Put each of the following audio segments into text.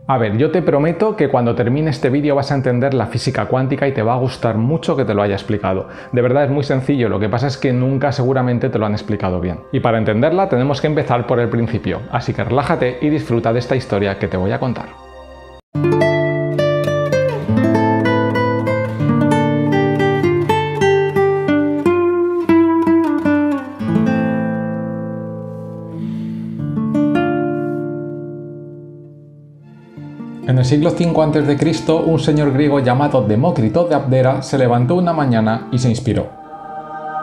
A ver, yo te prometo que cuando termine este vídeo vas a entender la física cuántica y te va a gustar mucho que te lo haya explicado. De verdad es muy sencillo, lo que pasa es que nunca seguramente te lo han explicado bien. Y para entenderla tenemos que empezar por el principio, así que relájate y disfruta de esta historia que te voy a contar. En el siglo V a.C., un señor griego llamado Demócrito de Abdera se levantó una mañana y se inspiró.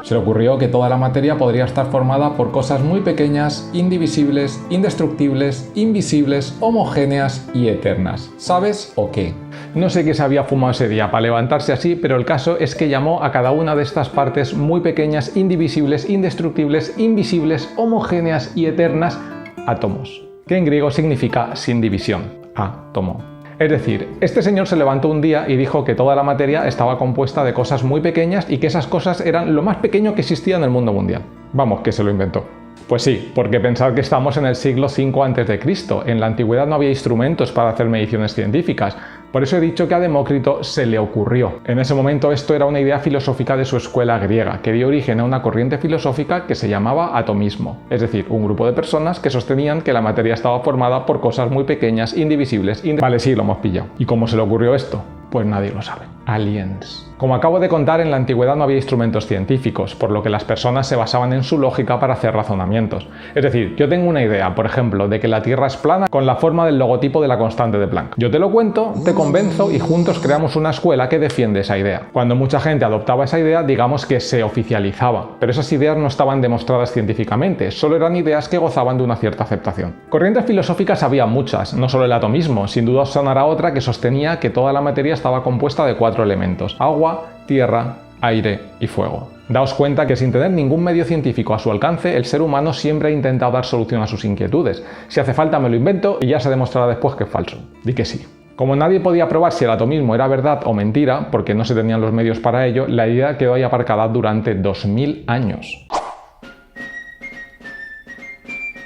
Se le ocurrió que toda la materia podría estar formada por cosas muy pequeñas, indivisibles, indestructibles, invisibles, homogéneas y eternas. ¿Sabes o qué? No sé qué se había fumado ese día para levantarse así, pero el caso es que llamó a cada una de estas partes muy pequeñas, indivisibles, indestructibles, invisibles, homogéneas y eternas átomos, que en griego significa sin división. Átomo. Es decir, este señor se levantó un día y dijo que toda la materia estaba compuesta de cosas muy pequeñas y que esas cosas eran lo más pequeño que existía en el mundo mundial. Vamos, que se lo inventó. Pues sí, porque pensad que estamos en el siglo V a.C. En la antigüedad no había instrumentos para hacer mediciones científicas. Por eso he dicho que a Demócrito se le ocurrió. En ese momento esto era una idea filosófica de su escuela griega, que dio origen a una corriente filosófica que se llamaba atomismo, es decir, un grupo de personas que sostenían que la materia estaba formada por cosas muy pequeñas, indivisibles. Vale, sí, lo hemos pillado. ¿Y cómo se le ocurrió esto? Pues nadie lo sabe. Aliens. Como acabo de contar, en la antigüedad no había instrumentos científicos, por lo que las personas se basaban en su lógica para hacer razonamientos. Es decir, yo tengo una idea, por ejemplo, de que la Tierra es plana con la forma del logotipo de la constante de Planck. Yo te lo cuento, te convenzo y juntos creamos una escuela que defiende esa idea. Cuando mucha gente adoptaba esa idea, digamos que se oficializaba, pero esas ideas no estaban demostradas científicamente, solo eran ideas que gozaban de una cierta aceptación. Corrientes filosóficas había muchas, no solo el atomismo, sin duda os sonará otra que sostenía que toda la materia estaba compuesta de 4 elementos: agua, tierra, aire y fuego. Daos cuenta que sin tener ningún medio científico a su alcance, el ser humano siempre ha intentado dar solución a sus inquietudes. Si hace falta me lo invento y ya se demostrará después que es falso. Di que sí. Como nadie podía probar si el atomismo era verdad o mentira, porque no se tenían los medios para ello, la idea quedó ahí aparcada durante 2000 años.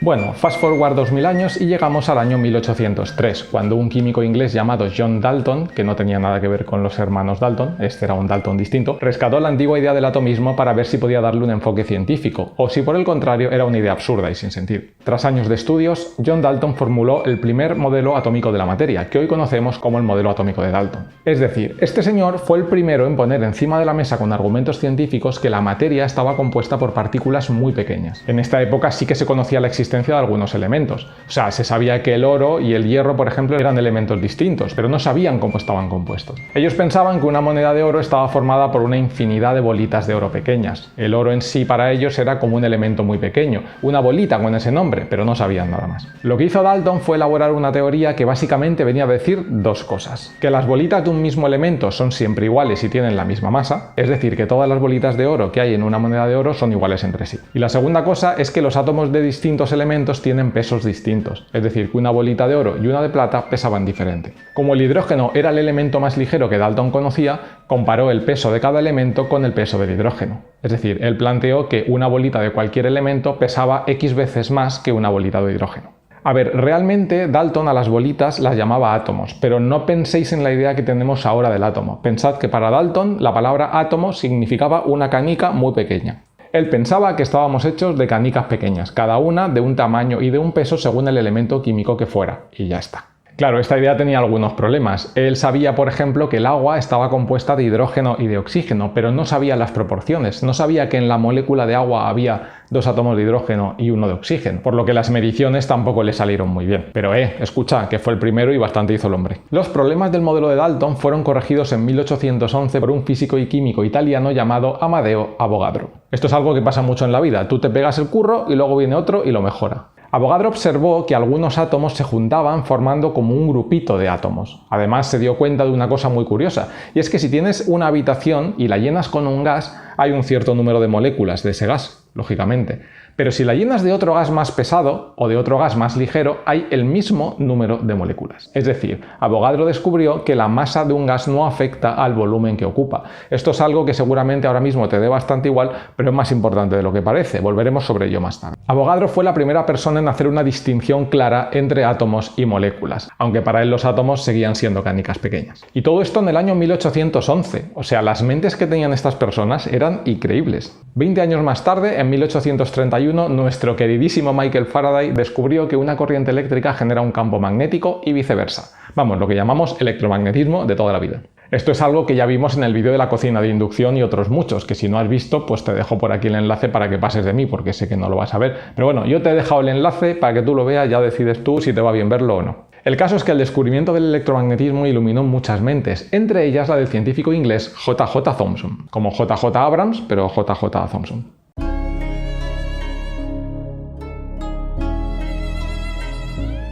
Bueno, fast forward 2000 años y llegamos al año 1803, cuando un químico inglés llamado John Dalton, que no tenía nada que ver con los hermanos Dalton, este era un Dalton distinto, rescató la antigua idea del atomismo para ver si podía darle un enfoque científico, o si por el contrario era una idea absurda y sin sentido. Tras años de estudios, John Dalton formuló el primer modelo atómico de la materia, que hoy conocemos como el modelo atómico de Dalton. Es decir, este señor fue el primero en poner encima de la mesa con argumentos científicos que la materia estaba compuesta por partículas muy pequeñas. En esta época sí que se conocía la existencia de algunos elementos. O sea, se sabía que el oro y el hierro, por ejemplo, eran elementos distintos, pero no sabían cómo estaban compuestos. Ellos pensaban que una moneda de oro estaba formada por una infinidad de bolitas de oro pequeñas. El oro en sí para ellos era como un elemento muy pequeño, una bolita con ese nombre, pero no sabían nada más. Lo que hizo Dalton fue elaborar una teoría que básicamente venía a decir dos cosas: que las bolitas de un mismo elemento son siempre iguales y tienen la misma masa, es decir, que todas las bolitas de oro que hay en una moneda de oro son iguales entre sí. Y la segunda cosa es que los átomos de distintos elementos tienen pesos distintos, es decir, que una bolita de oro y una de plata pesaban diferente. Como el hidrógeno era el elemento más ligero que Dalton conocía, comparó el peso de cada elemento con el peso del hidrógeno. Es decir, él planteó que una bolita de cualquier elemento pesaba X veces más que una bolita de hidrógeno. A ver, realmente Dalton a las bolitas las llamaba átomos, pero no penséis en la idea que tenemos ahora del átomo. Pensad que para Dalton la palabra átomo significaba una canica muy pequeña. Él pensaba que estábamos hechos de canicas pequeñas, cada una de un tamaño y de un peso según el elemento químico que fuera, y ya está. Claro, esta idea tenía algunos problemas. Él sabía, por ejemplo, que el agua estaba compuesta de hidrógeno y de oxígeno, pero no sabía las proporciones. No sabía que en la molécula de agua había 2 átomos de hidrógeno y 1 de oxígeno, por lo que las mediciones tampoco le salieron muy bien. Pero escucha, que fue el primero y bastante hizo el hombre. Los problemas del modelo de Dalton fueron corregidos en 1811 por un físico y químico italiano llamado Amadeo Avogadro. Esto es algo que pasa mucho en la vida. Tú te pegas el curro y luego viene otro y lo mejora. Avogadro observó que algunos átomos se juntaban formando como un grupito de átomos. Además se dio cuenta de una cosa muy curiosa, y es que si tienes una habitación y la llenas con un gas, hay un cierto número de moléculas de ese gas, lógicamente. Pero si la llenas de otro gas más pesado o de otro gas más ligero, hay el mismo número de moléculas. Es decir, Avogadro descubrió que la masa de un gas no afecta al volumen que ocupa. Esto es algo que seguramente ahora mismo te dé bastante igual, pero es más importante de lo que parece. Volveremos sobre ello más tarde. Avogadro fue la primera persona en hacer una distinción clara entre átomos y moléculas, aunque para él los átomos seguían siendo canicas pequeñas. Y todo esto en el año 1811, o sea, las mentes que tenían estas personas eran increíbles. 20 años más tarde, en 1831, nuestro queridísimo Michael Faraday descubrió que una corriente eléctrica genera un campo magnético y viceversa. Vamos, lo que llamamos electromagnetismo de toda la vida. Esto es algo que ya vimos en el vídeo de la cocina de inducción y otros muchos, que si no has visto, pues te dejo por aquí el enlace para que pases de mí, porque sé que no lo vas a ver. Pero bueno, yo te he dejado el enlace para que tú lo veas, ya decides tú si te va bien verlo o no. El caso es que el descubrimiento del electromagnetismo iluminó muchas mentes, entre ellas la del científico inglés J.J. Thomson, como J.J. Abrams, pero J.J. Thomson.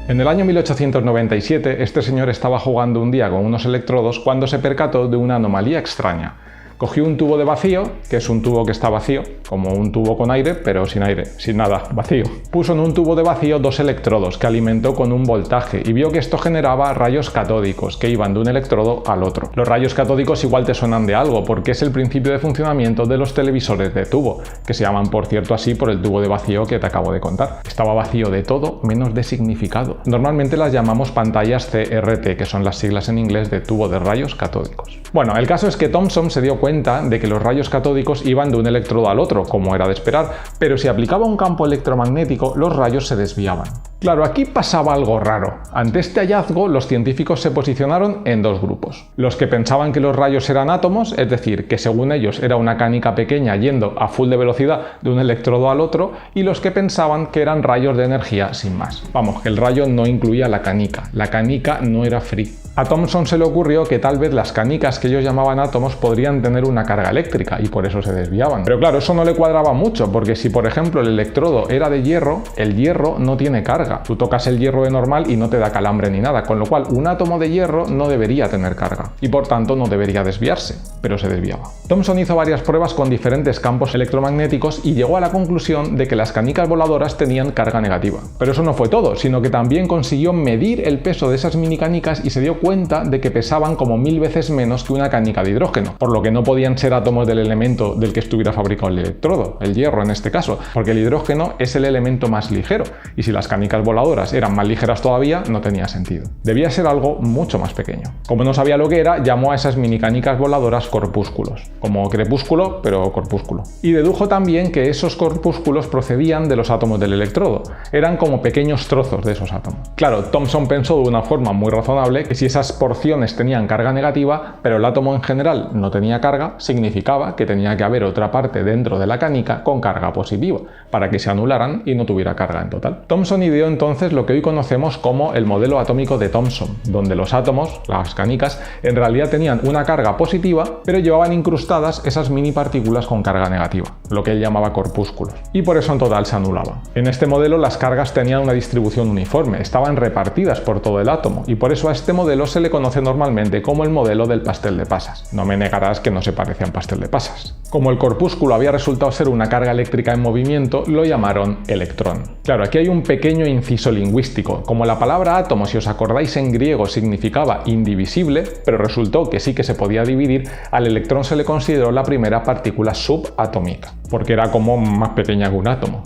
En el año 1897, este señor estaba jugando un día con unos electrodos cuando se percató de una anomalía extraña. Cogió un tubo de vacío, que es un tubo que está vacío, como un tubo con aire, pero sin aire, sin nada, vacío. Puso en un tubo de vacío dos electrodos que alimentó con un voltaje y vio que esto generaba rayos catódicos que iban de un electrodo al otro. Los rayos catódicos igual te suenan de algo porque es el principio de funcionamiento de los televisores de tubo, que se llaman por cierto así por el tubo de vacío que te acabo de contar. Estaba vacío de todo menos de significado. Normalmente las llamamos pantallas CRT, que son las siglas en inglés de tubo de rayos catódicos. Bueno, el caso es que Thomson se dio cuenta de que los rayos catódicos iban de un electrodo al otro, como era de esperar, pero si aplicaba un campo electromagnético, los rayos se desviaban. Claro, aquí pasaba algo raro. Ante este hallazgo, los científicos se posicionaron en dos grupos. Los que pensaban que los rayos eran átomos, es decir, que según ellos era una canica pequeña yendo a full de velocidad de un electrodo al otro, y los que pensaban que eran rayos de energía sin más. Vamos, que el rayo no incluía la canica no era free. A Thomson se le ocurrió que tal vez las canicas que ellos llamaban átomos podrían tener una carga eléctrica y por eso se desviaban. Pero claro, eso no le cuadraba mucho, porque si por ejemplo el electrodo era de hierro, el hierro no tiene carga. Tú tocas el hierro de normal y no te da calambre ni nada, con lo cual un átomo de hierro no debería tener carga y por tanto no debería desviarse, pero se desviaba. Thomson hizo varias pruebas con diferentes campos electromagnéticos y llegó a la conclusión de que las canicas voladoras tenían carga negativa. Pero eso no fue todo, sino que también consiguió medir el peso de esas mini canicas y se dio cuenta de que pesaban como 1000 veces menos que una canica de hidrógeno, por lo que no podían ser átomos del elemento del que estuviera fabricado el electrodo, el hierro en este caso, porque el hidrógeno es el elemento más ligero, y si las canicas voladoras eran más ligeras todavía, no tenía sentido. Debía ser algo mucho más pequeño. Como no sabía lo que era, llamó a esas mini canicas voladoras corpúsculos, como crepúsculo, pero corpúsculo. Y dedujo también que esos corpúsculos procedían de los átomos del electrodo, eran como pequeños trozos de esos átomos. Claro, Thomson pensó de una forma muy razonable que si esas porciones tenían carga negativa, pero el átomo en general no tenía carga, significaba que tenía que haber otra parte dentro de la canica con carga positiva, para que se anularan y no tuviera carga en total. Thomson ideó entonces lo que hoy conocemos como el modelo atómico de Thomson, donde los átomos, las canicas, en realidad tenían una carga positiva, pero llevaban incrustadas esas mini partículas con carga negativa, lo que él llamaba corpúsculos, y por eso en total se anulaban. En este modelo las cargas tenían una distribución uniforme, estaban repartidas por todo el átomo, y por eso a este modelo se le conoce normalmente como el modelo del pastel de pasas. No me negarás que no se parece a un pastel de pasas. Como el corpúsculo había resultado ser una carga eléctrica en movimiento, lo llamaron electrón. Claro, aquí hay un pequeño inciso lingüístico. Como la palabra átomo, si os acordáis en griego, significaba indivisible, pero resultó que sí que se podía dividir, al electrón se le consideró la primera partícula subatómica, porque era como más pequeña que un átomo.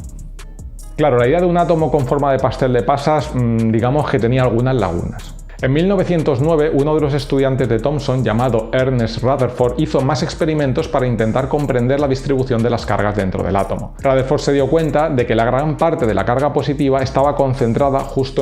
Claro, la idea de un átomo con forma de pastel de pasas, digamos que tenía algunas lagunas. En 1909, uno de los estudiantes de Thomson, llamado Ernest Rutherford, hizo más experimentos para intentar comprender la distribución de las cargas dentro del átomo. Rutherford se dio cuenta de que la gran parte de la carga positiva estaba concentrada justo